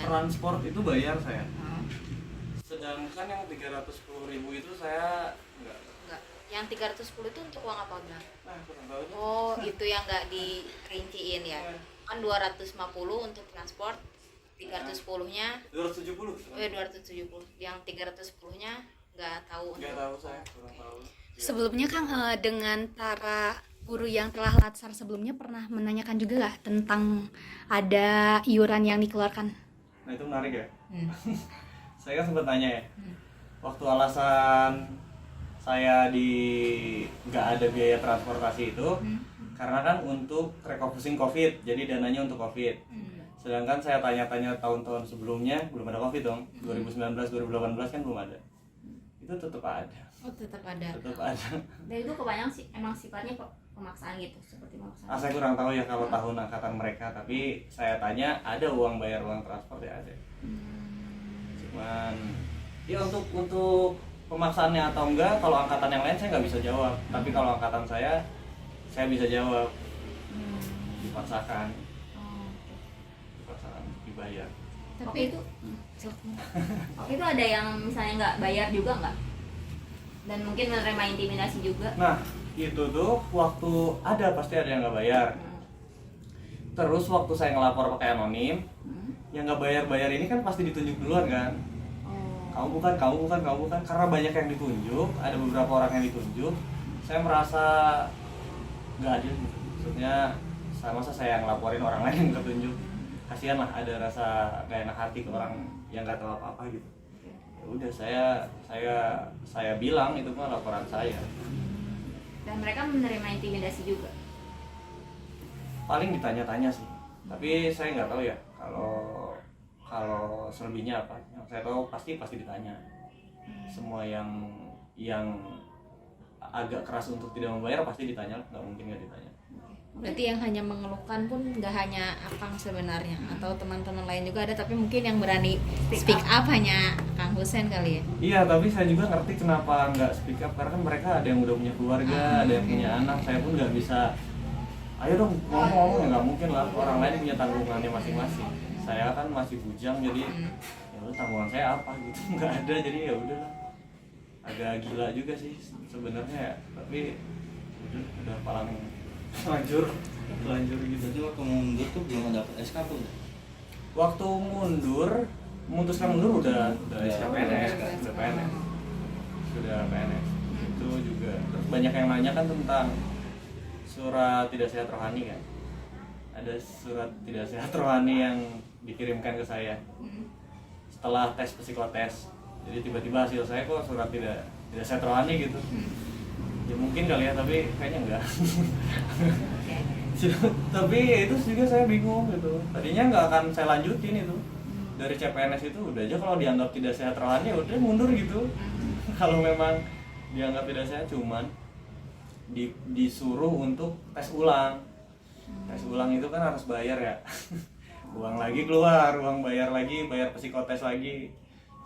transport itu bayar saya. Sedangkan yang 310.000 itu saya enggak. Yang 310 itu untuk uang apa benar? Nah, kurang tahu. Oh, itu yang nggak dirinciin ya. Kan 250 untuk transport, 310-nya 270. 270. Yang 310-nya nggak tahu. Enggak tahu saya, kurang tahu. Sebelumnya Kang, dengan para guru yang telah latsar sebelumnya pernah menanyakan juga nggak tentang ada iuran yang dikeluarkan? Nah, itu menarik ya. Saya kan sempat tanya ya. Waktu alasan saya nggak ada biaya transportasi itu karena kan untuk refocusing COVID, jadi dananya untuk COVID. Sedangkan saya tanya-tanya tahun-tahun sebelumnya belum ada COVID dong. 2019, 2018 kan belum ada. Itu tetap ada. Oh, tetap ada. Tetap ada. Dan itu kebanyakan sih emang sifatnya pemaksaan gitu, seperti pemaksaan. Saya kurang tahu ya kalau tahun angkatan mereka, tapi saya tanya ada uang bayar uang transport ya ada. Cuman ya untuk pemaksaannya atau enggak, kalau angkatan yang lain saya nggak bisa jawab. Tapi kalau angkatan saya bisa jawab. Dipaksakan. Dipaksakan dibayar. Tapi itu waktu itu ada yang misalnya nggak bayar juga nggak? Dan mungkin menerima intimidasi juga. Nah, itu tuh waktu pasti ada yang nggak bayar. Terus waktu saya ngelapor pakai anonim, yang nggak bayar ini kan pasti ditunjuk duluan kan. Kamu bukan, karena banyak yang ditunjuk, ada beberapa orang yang ditunjuk. Saya merasa nggak adil gitu. Maksudnya masa saya ngelaporin orang lain yang ketunjuk. Kasihan lah, ada rasa gak enak hati ke orang yang nggak tahu apa-apa gitu. Ya udah saya bilang itu mah laporan saya. Dan mereka menerima intimidasi juga. Paling ditanya-tanya sih, tapi saya nggak tahu ya kalau selebihnya apa. Yang saya tahu pasti ditanya. Semua yang agak keras untuk tidak membayar pasti ditanya, nggak mungkin nggak ditanya. Berarti yang hanya mengeluhkan pun nggak hanya Akang sebenarnya, atau teman-teman lain juga ada, tapi mungkin yang berani speak up hanya Kang Husen kali ya. Iya, tapi saya juga ngerti kenapa nggak speak up, karena kan mereka ada yang udah punya keluarga, ada yang punya anak. Saya pun nggak bisa, ayo dong ngomong, ya nggak mungkin lah. Orang lain punya tanggungannya masing-masing. Saya kan masih bujang, jadi ya udah tanggungan saya apa gitu, nggak ada, jadi ya udah. Agak gila juga sih sebenarnya ya, tapi udah paling lanjur gitu. Jadi waktu mundur tuh belum dapat SK tuh. Waktu memutuskan mundur udah PNS. Sudah PNS. Itu juga. Terus banyak yang nanya kan tentang surat tidak sehat rohani kan. Ada surat tidak sehat rohani yang dikirimkan ke saya setelah tes psikotes. Jadi tiba-tiba hasil saya kok surat tidak sehat rohani gitu. Ya mungkin kali ya, tapi kayaknya enggak. Tapi itu juga saya bingung gitu. Tadinya nggak akan saya lanjutin itu. Dari CPNS itu udah aja, kalau dianggap tidak sehat rohani udah mundur gitu. Kalau memang dianggap tidak sehat, cuman disuruh untuk tes ulang. Tes ulang itu kan harus bayar ya. Uang lagi keluar, uang bayar lagi, bayar psikotes lagi.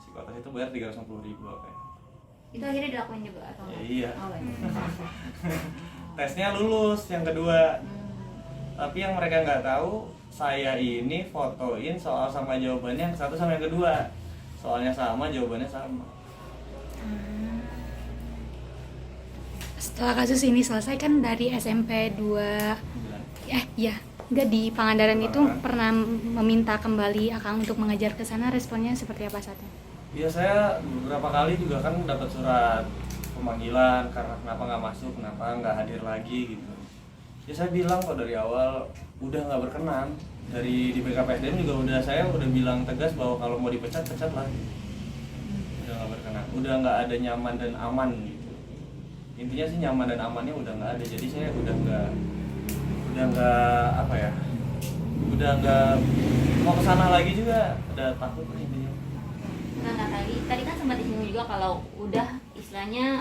Psikotes itu bayar 350.000 apa ya. Itu akhirnya dilakuin juga atau Ya, enggak? iya. Oh, baik. Tesnya lulus yang kedua. Tapi yang mereka nggak tahu, saya ini fotoin soal sama jawabannya yang satu sama yang kedua. Soalnya sama, jawabannya sama. Setelah kasus ini selesai kan dari SMP 2 enggak di Pangandaran itu pernah meminta kembali Akang untuk mengajar ke sana, responnya seperti apa saat itu? Ya saya beberapa kali juga kan dapat surat pemanggilan karena kenapa nggak masuk, kenapa nggak hadir lagi gitu. Ya saya bilang kok dari awal udah nggak berkenan. Dari di BKPSDM juga saya udah bilang tegas bahwa kalau mau dipecat, pecat lah. Udah nggak berkenan, udah nggak ada nyaman dan aman gitu. Intinya sih nyaman dan amannya udah nggak ada. Jadi saya udah nggak apa ya, udah nggak mau kesana lagi juga, udah takut lah intinya. Nah, tadi kan sempat disinggung juga kalau udah istilahnya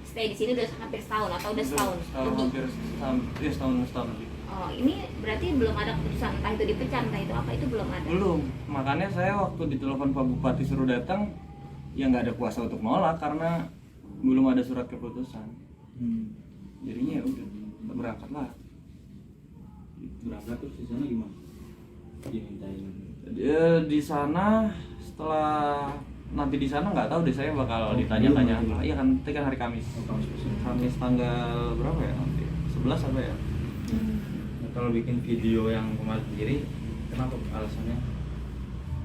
stay di sini udah hampir setahun atau udah setahun lebih. Hampir setahun lebih. Oh, ini berarti belum ada keputusan entah itu dipecat entah itu apa, itu belum ada. Belum. Makanya saya waktu ditelepon Pak Bupati suruh datang, ya nggak ada kuasa untuk nolak karena belum ada surat keputusan. Jadinya ya udah berangkat lah. Berangkat terus di sana gimana? Dimintain Di sana setelah nanti di sana nggak tahu deh, saya bakal ditanya-tanya apa. Iya kan, nanti kan hari Kamis. Kamis tanggal berapa ya nanti? 11 apa ya? Nah, kalau bikin video yang kemarin sendiri, kenapa alasannya?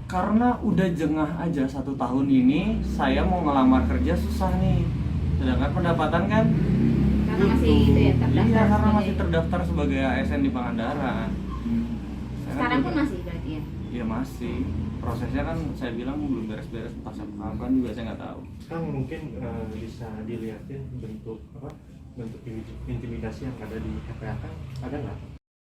Karena udah jengah aja 1 tahun ini saya mau ngelamar kerja susah nih. Sedangkan pendapatan kan Karena masih itu ya terdaftar. iya, karena sebagai- masih terdaftar sebagai ASN di Pangandaran. Saya kan Sekarang pun juga- masih berarti ya. Iya masih. Prosesnya kan saya bilang belum beres-beres, entah sampai kapan juga saya nggak tahu. Kang mungkin bisa dilihatin bentuk intimidasi yang ada di HPA Kang, ada nggak?